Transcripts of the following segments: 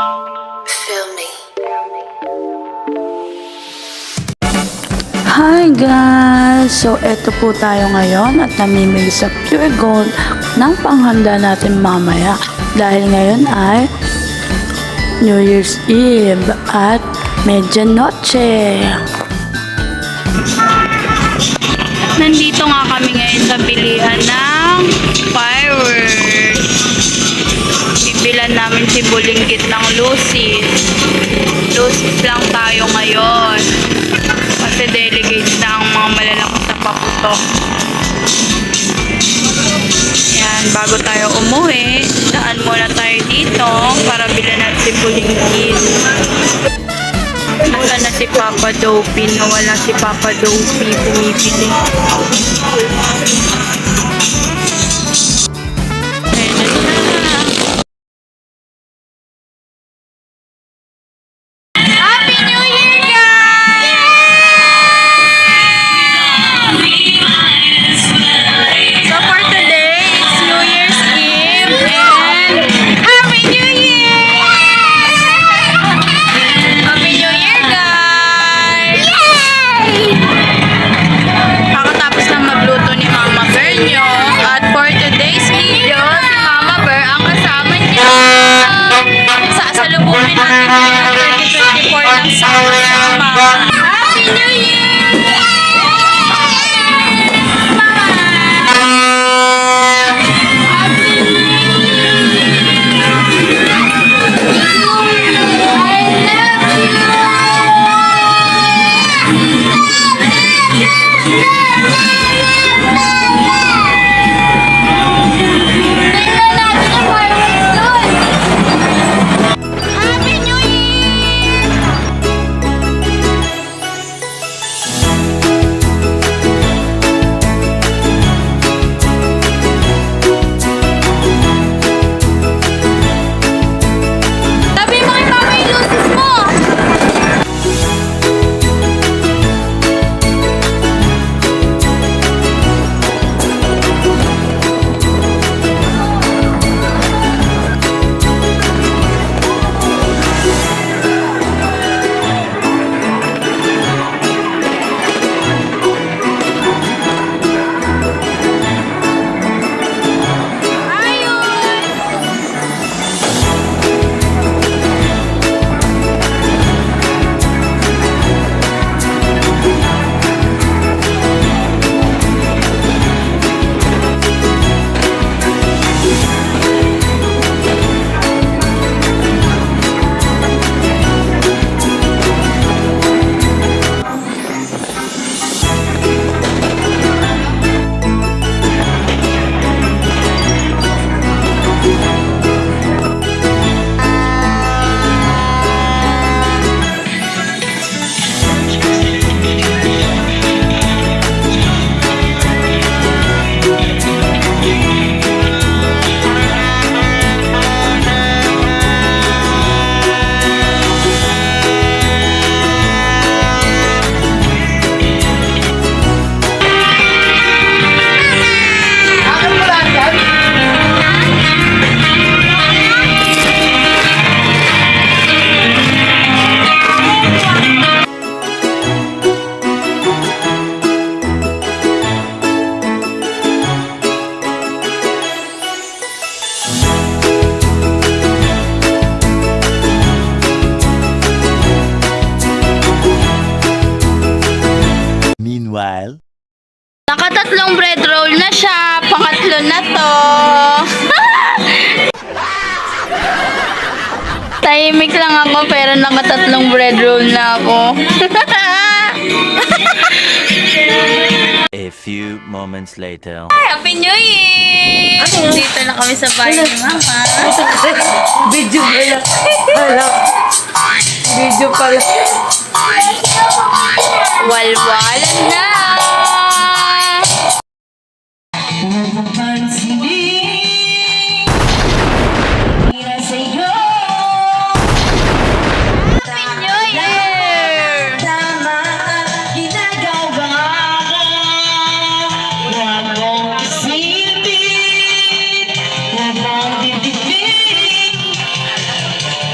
Feel me. Hi guys! So eto po tayo ngayon at namimili sa Pure Gold ng panghanda natin mamaya dahil ngayon ay New Year's Eve at Medianoche. Nandito nga kami ngayon sa bilihan ng fireworks. Bibilan namin si Bulinggit ng Lucy. Lucy lang tayo ngayon. Kasi delegate na ang mga malalaki sa paputok. Yan, bago tayo umuwi, daan muna tayo dito para bilan natin si Bulinggit. Nasa na si Papa Dopey? Nawala si Papa Dopey, bumibili. Sasalubungin natin yung 2024 ng sama-sama. Happy New Year! Meanwhile, Nakatatlong bread roll na siya. Pangatlo na to. Tahimik lang ako pero nakatatlong bread roll na ako. a few moments later. Happy New Year! Dito na kami sa bahay ni Mama. Video pala. Hala. Video pala. Walwalan na! Happy New Year!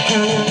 Tama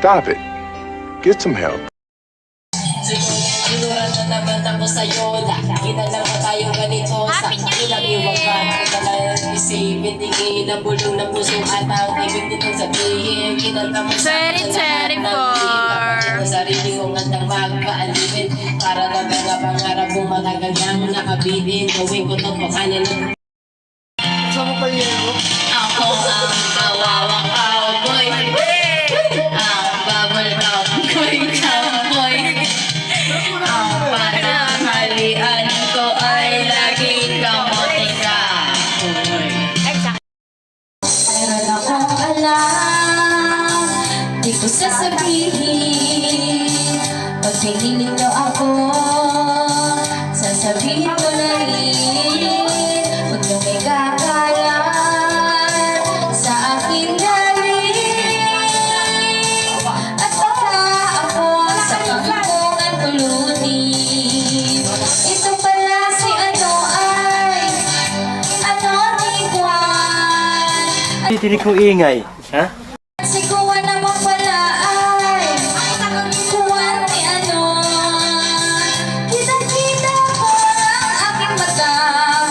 Stop it. Get some help. Sinuran na naman ako sa'yo. Nakita lang ba tayong ganito? Sa ilang iwagan ko na lang isipin. Tingin ang bulong ng puso at ang ibig nitong sabihin. Kinanta mo sa akin Cherry na for sarili kong andang magpaalipin. Para na mga pangarap kong matagal nang nakabitin. Gawin ko to po kanila. Sama pa yun mo? Ako ang kawawang cowboy. Ang bubble gum ko'y cowboy. Ang pananghalian ko ay laging kamote kahoy. Meron akong alam, di ko sasabihin. Pag pinilito ako, sasabihin ko na rin. Huwag nyo may kakalan sa aking galing. At baka ako sa pagpungan tulunin. Ito pala si ano ni Juan. Titinig kong ingay. Ha? Si Juan naman pala ay Juan ni ano. Kitang-kita ko ang aking mata.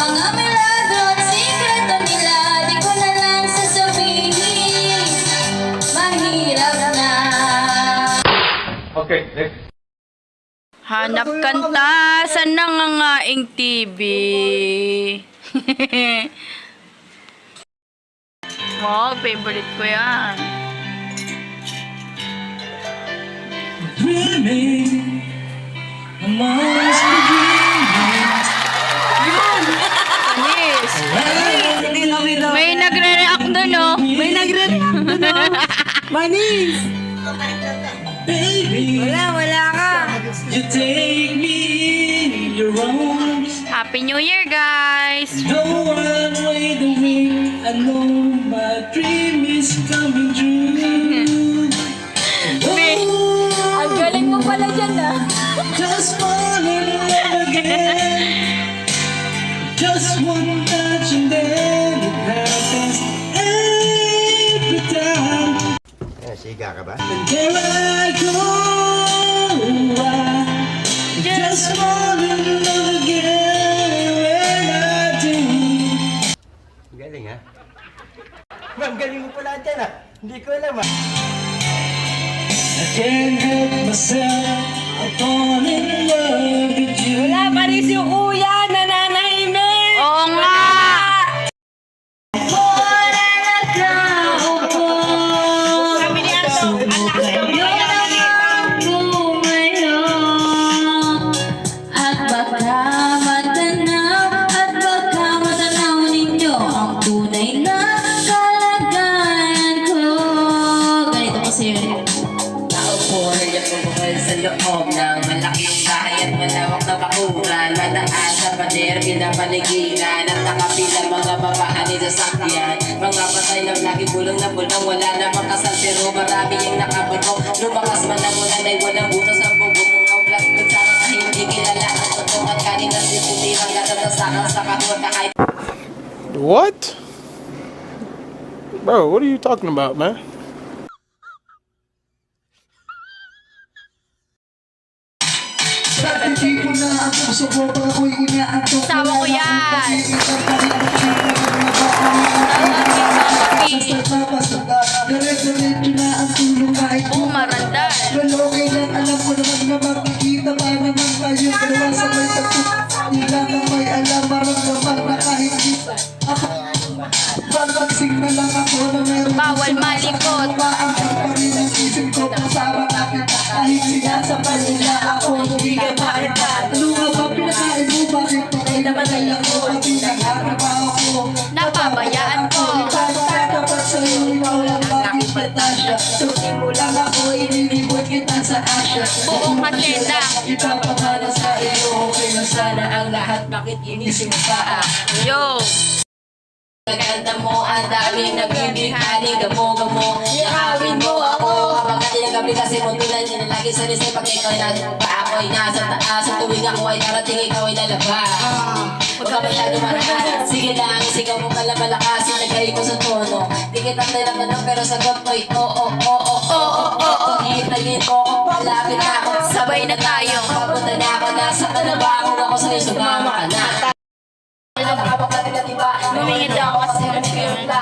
Mga milagro at sikreto nila, di ko na lang sasabihin. Mahirap na. Okay, next. Hanap kanta sa nangangaing TV. Wow, favorite ko yan. Yes. May nagre-react doon, oh. May nagre-react doon. Manis! Wala ka. You take me in your arms. Happy New Year, guys! No one way the wind. I know my dream is coming true. Ang galing mo pala dyan, ah. Just fall in love again. Just one touch and then it happens every time. Siga ka ba? And there I go. I just fall in love again when I do. Galing ha? Ma'am, galing mo pala dyan ha? Hindi ko alam ha? I can't help myself. I fall in love with you. Wala pa rin si Kuya, nananahimik. Oo nga! At baka matanaw ninyo ang tunay na kalagayan ko. Ganito kasi naupo ako bukal sa loob ng malaking bahay at malawak na bakuran. Mataas sa pader, pinapaligiran at nakapila mga babahani sa sakyan. Mga patay na lagi bulong na bulong, wala namang kasal pero marami yung nakabulong. Lumakas man ang ulan ay walang butas ang bubong. Mga ulat kutsara sa hindi kilala ang totoo at kanina siputirang gatatasakan sa kahon na kahit What? Bro, what are you talking about, man? Sama ko yan! Oh, marandal! Alam ko naman na makikita pa naman tayo dalawa sa may tagpo. Nila na may alam, maramdaman na kahit isa. Ako, palagsing na lang ako na meron. Bawal malikot! Maangkat pa rin ang isip ko kasama natin. Kahit sinasabay nila ako, hindi ka mahita. Ano nga ba pinakain mo? Bakit pa kayo naman ay ako? At pinagharap ako. Napabayaan ko! Pagkatapat sa'yo, ikaw lang bakit patasya. Tuloy mo lang ako, inilibot kita sa asya. Buong matenda! Ipapamana sa iyo, okay na sana ang lahat. Bakit inisip pa ako? Yo! Kaganda mo, ang daming nagbibigani, gamo-gamo. Yakawin mo ako, kapag gabi kasi mo tulad niya na lagi sa lisay. Pag ikaw ay nasa pa, ako ay nasa taas. Sa tuwing ako ay narating, ikaw ay nalabas. Huwag ka masyado marahan. Sige lang, sigaw mo pala malakas. Ilagay ko sa tono. Di kita tinatanong pero sagot ko'y oo. Hintayin ko kung malapit na ako. Sabay na tayo. Papunta na ako. Nasa ka na ba? Kung ako sa'yo, sumama ka na. Lumingit ako kasi oo nga.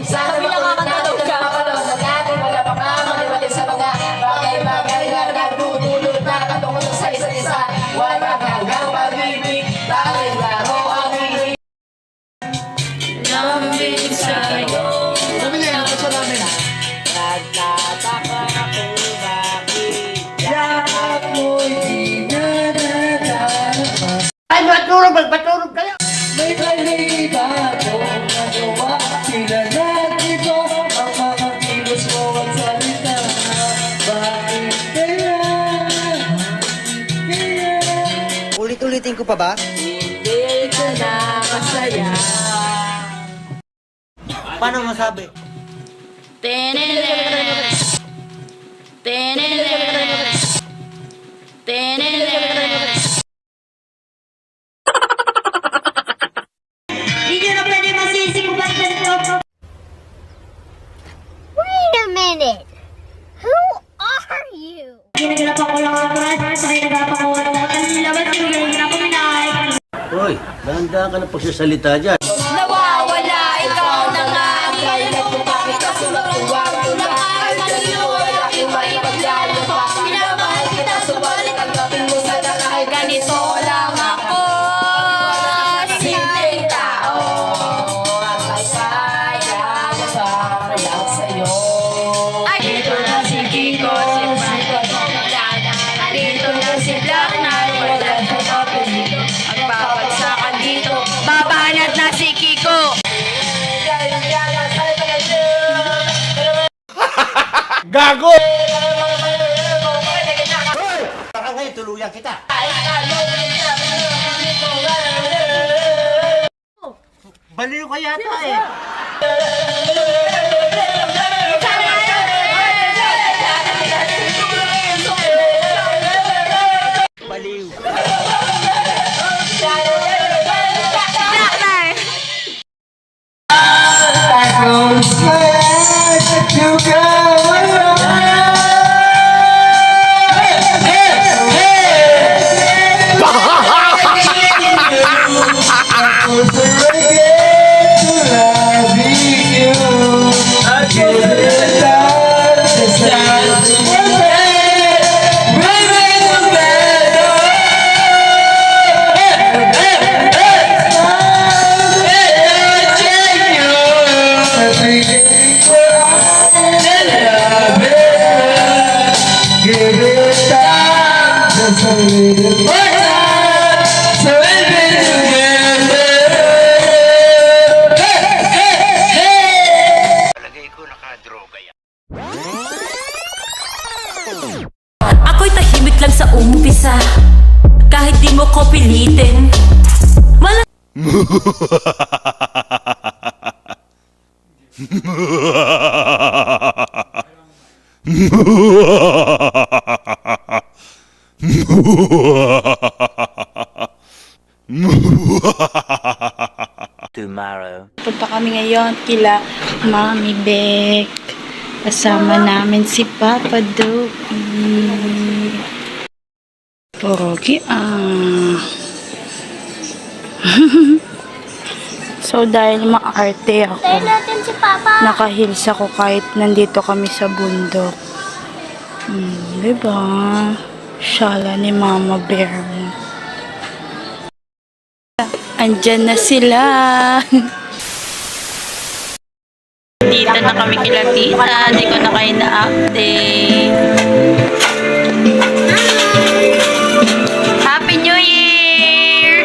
Sana makakatulog ka. Wala pa ka maliwalit sa mga bagay-bagay na nagdudulot na katungkol sa isa't isa. Wala hanggang pag-ibig, dahil laro ang ibig. Lambing sa'yo. Sabi niya, ako sa namin. Nagtataka ako bakit Yakap mo'y di na nagalapas. ay magpatulog kayo! May kaliba akong nagawa. Kilala dito ang mga kilos mo at salita. Bakit kaya? Ulit-ulitin ko pa ba? Hindi ka na masaya. Paano masabi? Tenenene. Tenenene. Tenenene. Wait a minute. Who are you? Hoy, dahan-dahan ka na pagsasalita dyan. Nawawala, ikaw na nga. Ganito lang ako. Simpleng tao. Ay, dito na si Kiko, si Frank. Dito na si Black Knight. Wala sa papel. Magpapagsakan dito. Babanat na si Kiko. Gago! Baka ngayon tuluyan kita. Baliw ka yata eh. Baliw. Black Knight. Close my eyes and you go Give it time, just a little more time, so we'll be together. Palagay ko nakadroga yan. Ako'y tahimik lang sa umpisa. Kahit di mo ko pilitin. Tomorrow. Punta kami ngayon kila Mami Beck. Kasama namin si Papa Dopey. Pogi So dahil maarte ako, Natin si Papa. naka-heels ako kahit nandito kami sa bundok. Diba? Shala ni Mama Bear mo. Andyan na sila. Dito na kami kila tita. Di ko na kayo na-update. Happy New Year!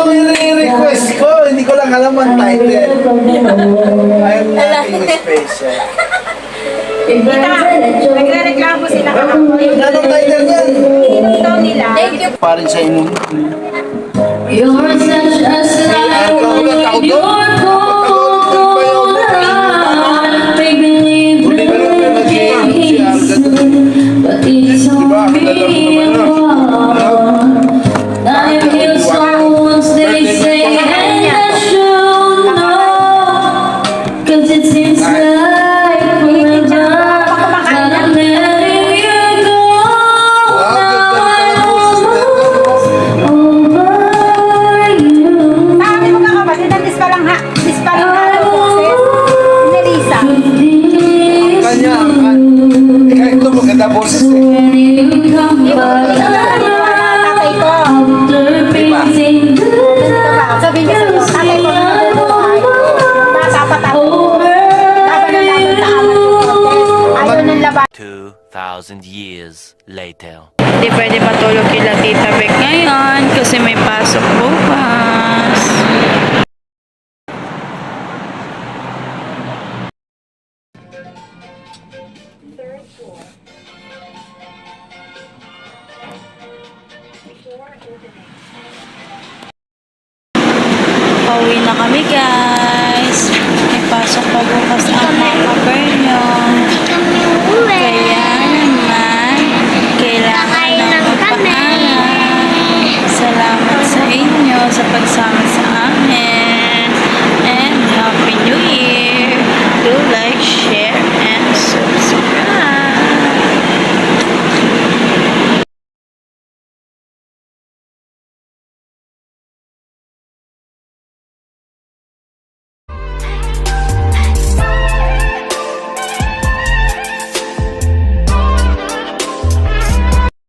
yung i-request ko. Hindi ko lang alam ang title. I'm nothing special. Nagre-reklamo sila kahapon. Anong title yan? Ito nila. Thank you. Parin sa inyo. You're such a slide. You're cold, I believe but it's all me. I'm here so once they say, and I should know, 'cause it seems like forever that I'm letting you go. Now I'm almost over you. Sabi mo ka kapatid, ang dispalang halo boses. Nelisa. Kanya, ikaw ito maganda boses eh. When you come back Tatay ko. Sabi niya sa'yo, tatay ko na buhay. Dapat ako. Dapat na laban sa amin yung protest. Ayaw ng laban. 2,000 years later. Hindi pwede matulog kila Tita Beck ngayon kasi may pasok bukas. Pauwi na kami guys. May pasok pa bukas ang mga Bernie.